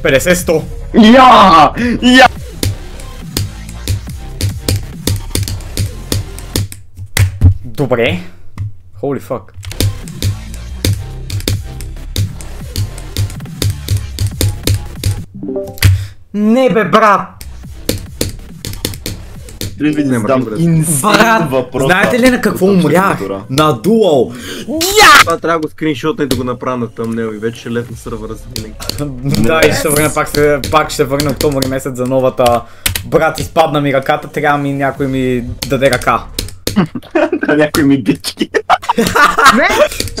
Пересесто! Я! Добре. Holy fuck. Не бе, брат! Брат! Знаете ли на какво умрях? На дуал! Това трябва да го скриншотна и да го направя на тъмнел и вече ще лет на сървъра за винаги. Да, и ще се върна пак ще се върна октомври месец за новата. Брат, изпадна ми ръката, трябва ми някой ми даде ръка. Да, някой ми бички.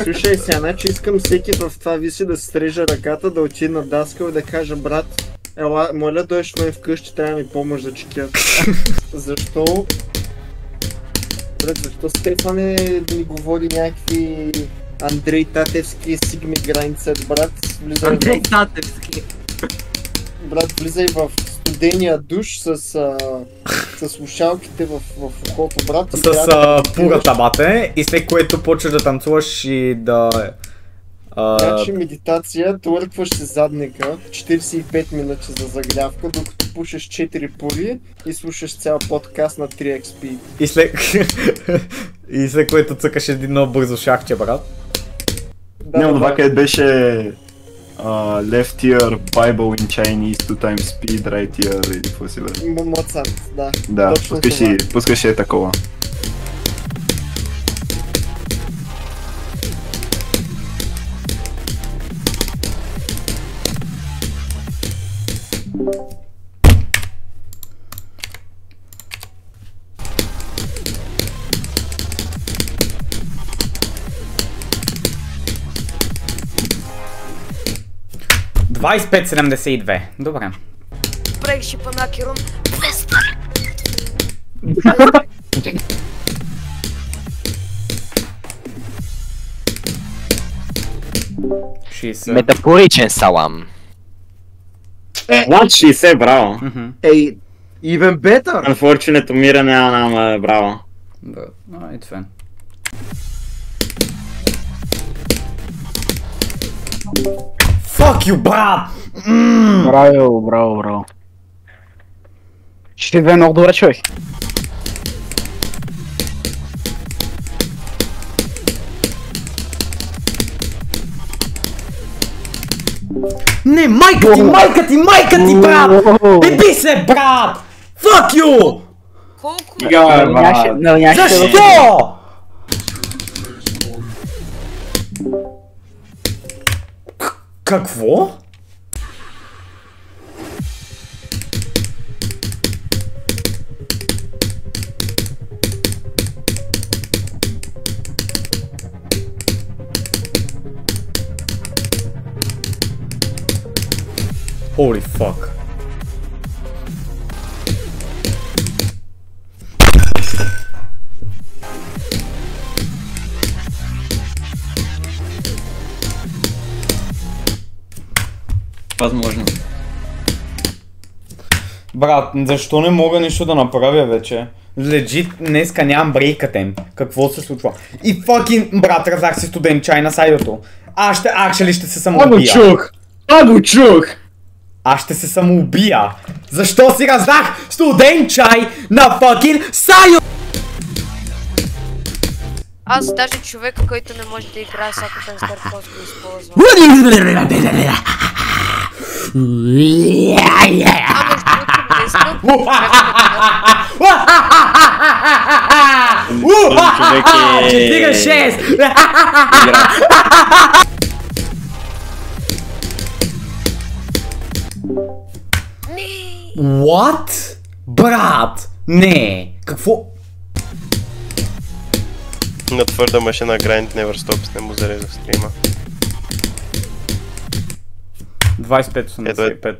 Слушай сега, значи искам всеки в това виси да се стрижа ръката, да отида на Даскал и да кажа: брат, ела, моля дойш ме вкъщи, трябва ми помощ за чекет. Защо? Брат, защо Стефане да ни говори някакви Андрей Татевски сигми границет, брат? Андрей Татевски! Брат, влизай в студения душ с слушалките в ухото, брат. С пурата, бате, и след което почваш да танцуваш и да... Значи медитация, твъркваш се задника, 45 минути за загрявка, докато пушиш 4 пули и слушаш цял подкаст на 3 XP. И след което цъкаш един много бързо шахче, брат. Не, това където беше left ear, Bible in Chinese, 2 times speed, right ear или какво си бе? Моцарт, да. Да, пускаш и такова. $25.72. Добре. Break шипанаки рун. Метафоричен салам. 160, браво. Ей, even better! Unfortunate умиране, ама браво. It's fine. Fuck you, брат! Браво. Ще две много добре, човек. Не, майка ти, брат! Еби се, брат! Fuck you! Колко? Защо? Какво? Holy fuck. Възможно. Брат, защо не мога нещо да направя вече? Легит, днеска нямам брейкатем. Какво се случва? И fucking, брат, раздах си студент чай на сайдото. Аз ще се самоубия. Го чух! Аз ще се самоубия. Защо си раздах студент чай на fucking сайдото? Аз даже човека, който не може да играе с Акутен Старкос го използвам. Четири 6! What? Брат! Не! Какво? На твърда машина Grind Never Stops не му зарежда в стрима. 25.85.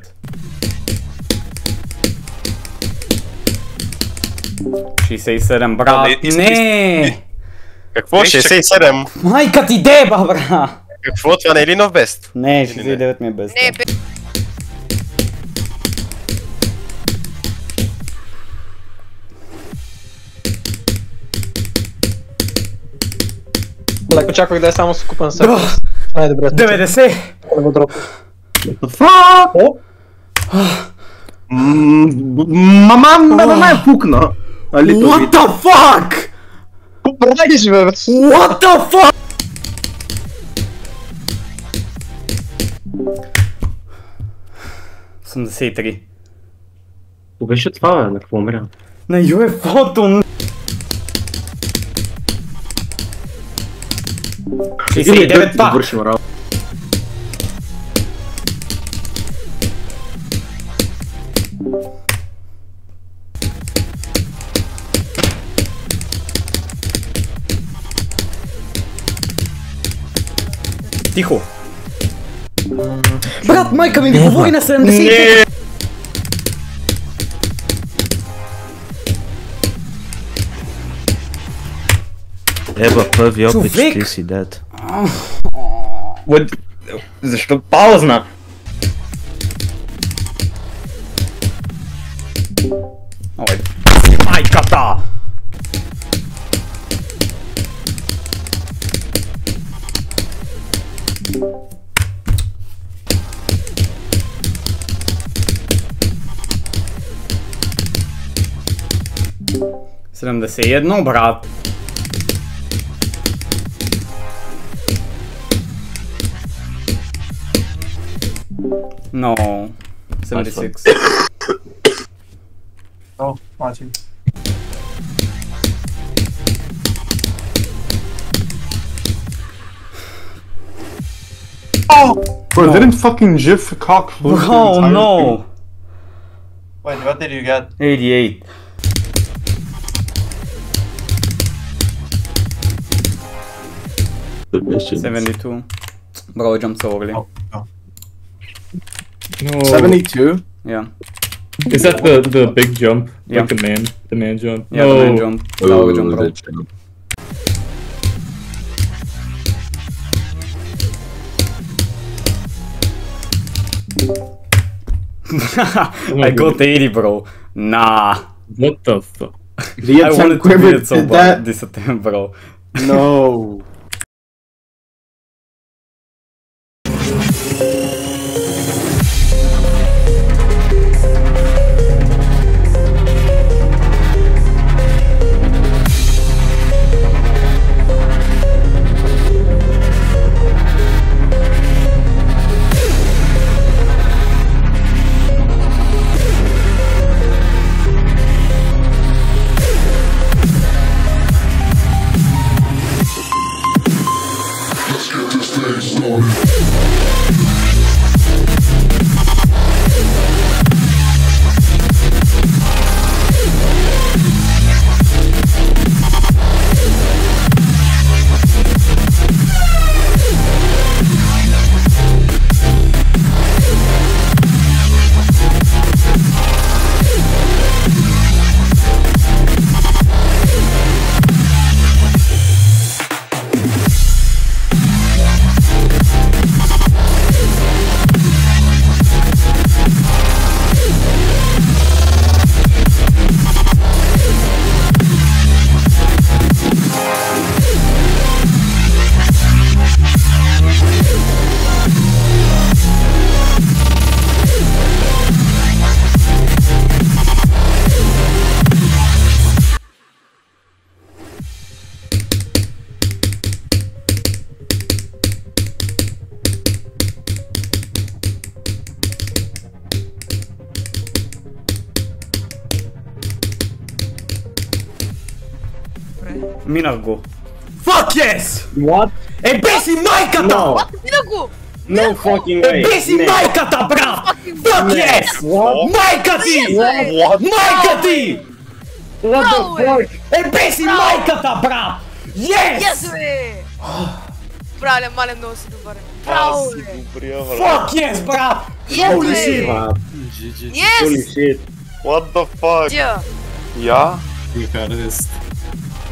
67, брат! Не! Какво? 67? Майка ти деба, брат! Какво? Това не е ли нов бест? Не, 69 ми е бест. Не, Леко очаквах да е само скупан сък. Най-добре. 90! Да го дропа. Fuck! О! Мама е пукна. What the fuck? Правиш, бе! What the fuck? ...83. Какво беше това, бе? На какво умря? На UFO-то! 69 па! Вършим работа. Тихо! Брат, майка ми говори на 70! Еба, първи опит, Човек! ще си дед. Защо паузна? Ой, майката! Седемдесет и едно, брат. No. 76. О, мачи. Bro, didn't fucking Jif cock float the Oh entire no! Wait, what did you get? 88. Submission. 72. Bro, I jumped so early. No. 72? Yeah. Is that the big jump? Yeah. Like the man jump? Yeah, no. the man jump. Tower jump, bro. I got 80, bro. Nah. What the fuck? I wanted to beat it so bad this attempt, bro. No. Минах го. Fuck yes! What? Еби майката! No. Мина го! No fucking way. Еби майката, брат! Fuck yes! What? Майка ти! What? Майка ти! What the fuck? Еби майката, брат! Yes! Yes, бе! Брале, мале, много си добър. Браво, бе! Добрия, брат. Fuck yes, брат! Yes, Holy бе! shit! Holy Yes! shit. What the fuck? Тя! Я? You got this.